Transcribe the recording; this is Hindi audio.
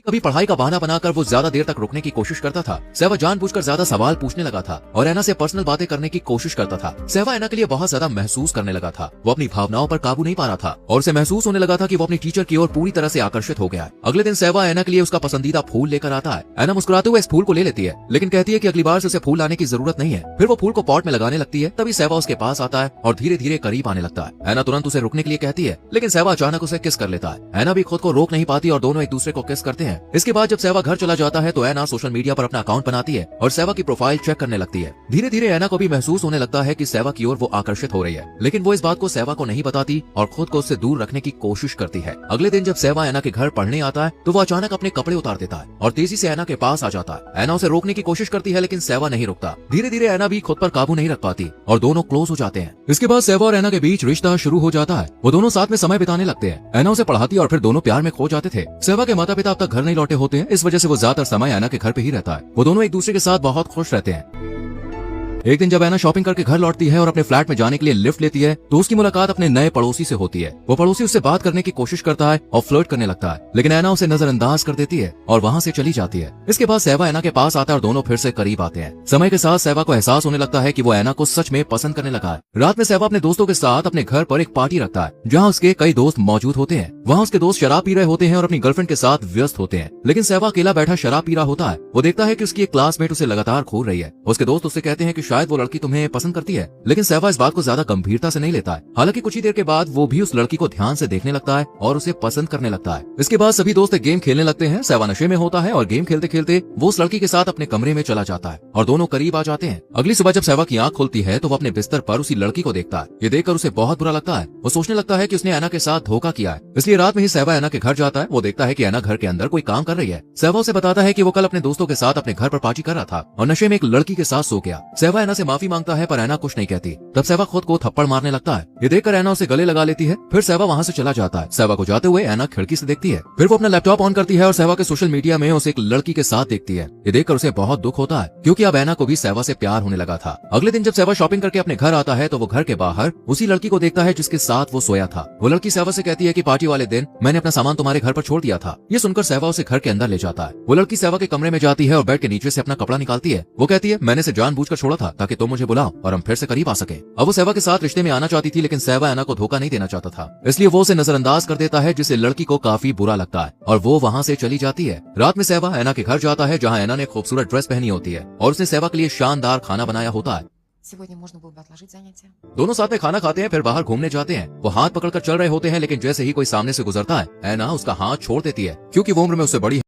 कभी पढ़ाई का बहाना बनाकर वो ज्यादा देर तक रुकने की कोशिश करता था। सहवा जानबूझकर ज्यादा सवाल पूछने लगा था और ऐना से पर्सनल बातें करने की कोशिश करता था। सहवा ऐना के लिए बहुत ज्यादा महसूस करने लगा था। वो अपनी भावनाओं पर काबू नहीं पा रहा था और उसे महसूस होने लगा था कि वो अपनी टीचर की ओर पूरी तरह से आकर्षित हो गया है। अगले दिन सहवा ऐना के लिए उसका पसंदीदा फूल लेकर आता है। ऐना मुस्कुराते हुए इस फूल को ले लेती है, लेकिन कहती है कि अगली बार से उसे फूल लाने की जरूरत नहीं है। फिर वो फूल को पॉट में लगाने लगती है। तभी सहवा उसके पास आता है और धीरे धीरे करीब आने लगता है। ऐना तुरंत उसे रुकने के लिए कहती है, लेकिन सहवा अचानक उसे किस कर लेता है। ऐना भी खुद को रोक नहीं पाती और दोनों एक दूसरे को किस करते हैं। इसके बाद जब सहवा घर चला जाता है तो ऐना सोशल मीडिया पर अपना अकाउंट बनाती है और सहवा की प्रोफाइल चेक करने लगती है। धीरे धीरे ऐना को भी महसूस होने लगता है कि सहवा की ओर वो आकर्षित हो रही है, लेकिन वो इस बात को सहवा को नहीं बताती और खुद को उससे दूर रखने की कोशिश करती है। अगले दिन जब सहवा ऐना के घर पढ़ने आता है तो वो अचानक अपने कपड़े उतार देता है और तेजी से ऐना के पास आ जाता है। ऐना उसे रोकने की कोशिश करती है, लेकिन सहवा नहीं रुकता। धीरे धीरे ऐना भी खुद पर काबू नहीं रख पाती और दोनों क्लोज हो जाते हैं। इसके बाद सहवा और ऐना के बीच रिश्ता शुरू हो जाता है। वो दोनों साथ में समय बिताने लगते हैं। ऐना उसे पढ़ाती और फिर दोनों प्यार में खो जाते थे। सहवा के माता पिता अब तक घर नहीं लौटे होते हैं, इस वजह से वो ज्यादातर समय ऐना के घर पे ही रहता है। वो दोनों एक दूसरे के साथ बहुत खुश रहते हैं। एक दिन जब ऐना शॉपिंग करके घर लौटती है और अपने फ्लैट में जाने के लिए लिफ्ट लेती है तो उसकी मुलाकात अपने नए पड़ोसी से होती है। वो पड़ोसी उससे बात करने की कोशिश करता है और फ्लर्ट करने लगता है, लेकिन ऐना उसे नजरअंदाज कर देती है और वहाँ से चली जाती है। इसके बाद सहवा ऐना के पास आता है और दोनों फिर से करीब आते हैं। समय के साथ सहवा को एहसास होने लगता है कि वो ऐना को सच में पसंद करने लगा है। रात में सहवा अपने दोस्तों के साथ अपने घर पर एक पार्टी रखता है जहाँ उसके कई दोस्त मौजूद होते हैं। वहाँ उसके दोस्त शराब पी रहे होते हैं और अपनी गर्लफ्रेंड के साथ व्यस्त होते हैं, लेकिन सहवा अकेला बैठा शराब पी रहा होता है। वो देखता है कि उसकी एक क्लासमेट उसे लगातार घूर रही है। उसके दोस्त उससे कहते हैं कि शायद वो लड़की तुम्हें पसंद करती है, लेकिन सहवा इस बात को ज्यादा गंभीरता से नहीं लेता है। हालांकि कुछ ही देर के बाद वो भी उस लड़की को ध्यान से देखने लगता है और उसे पसंद करने लगता है। इसके बाद सभी दोस्त एक गेम खेलने लगते हैं। सहवा नशे में होता है और गेम खेलते खेलते वो उस लड़की के साथ अपने कमरे में चला जाता है और दोनों करीब आ जाते हैं। अगली सुबह जब सहवा की आंख खुलती है तो वो अपने बिस्तर पर उसी लड़की को देखता है। ये देखकर उसे बहुत बुरा लगता है। वो सोचने लगता है कि उसने ऐना के साथ धोखा किया है, इसलिए रात में ही सहवा ऐना के घर जाता है। वो देखता है कि ऐना घर के अंदर कोई काम कर रही है। सहवा उसे बताता है कि वो कल अपने दोस्तों के साथ अपने घर पर पार्टी कर रहा था और नशे में एक लड़की के साथ सो गया। सहवा ऐना से माफी मांगता है पर ऐना कुछ नहीं कहती। तब सहवा खुद को थप्पड़ मारने लगता है। ये देखकर ऐना उसे गले लगा लेती है। फिर सहवा वहाँ से चला जाता है। सहवा को जाते हुए ऐना खिड़की से देखती है। फिर वो अपना लैपटॉप ऑन करती है और सहवा के सोशल मीडिया में उसे एक लड़की के साथ देखती है। ये देखकर उसे बहुत दुख होता है क्योंकि अब ऐना को भी सहवा से प्यार होने लगा था। अगले दिन जब सहवा शॉपिंग करके अपने घर आता है तो वो घर के बाहर उसी लड़की को देखता है जिसके साथ वो सोया था। वो लड़की सहवा से कहती है कि पार्टी वाले दिन मैंने अपना सामान तुम्हारे घर पर छोड़ दिया था। ये सुनकर सहवा उसे घर के अंदर ले जाता है। वो लड़की सहवा के कमरे में जाती है और बेड के नीचे से अपना कपड़ा निकालती है। वो कहती है मैंने इसे जानबूझकर छोड़ा था ताकि तुम मुझे बुलाओ और हम फिर से करीब आ सके। अब वो सहवा के साथ रिश्ते में आना चाहती थी, लेकिन सहवा ऐना को धोखा नहीं देना चाहता था, इसलिए वो उसे नजरअंदाज कर देता है, जिससे लड़की को काफी बुरा लगता है और वो वहाँ से चली जाती है। रात में सहवा ऐना के घर जाता है जहाँ ऐना ने खूबसूरत ड्रेस पहनी होती है और उसने सहवा के लिए शानदार खाना बनाया होता है। दोनों साथ में खाना खाते हैं, फिर बाहर घूमने जाते हैं। वो हाथ पकड़कर चल रहे होते हैं, लेकिन जैसे ही कोई सामने से गुजरता है ऐना उसका हाथ छोड़ देती है क्योंकि वो उम्र में उससे बड़ी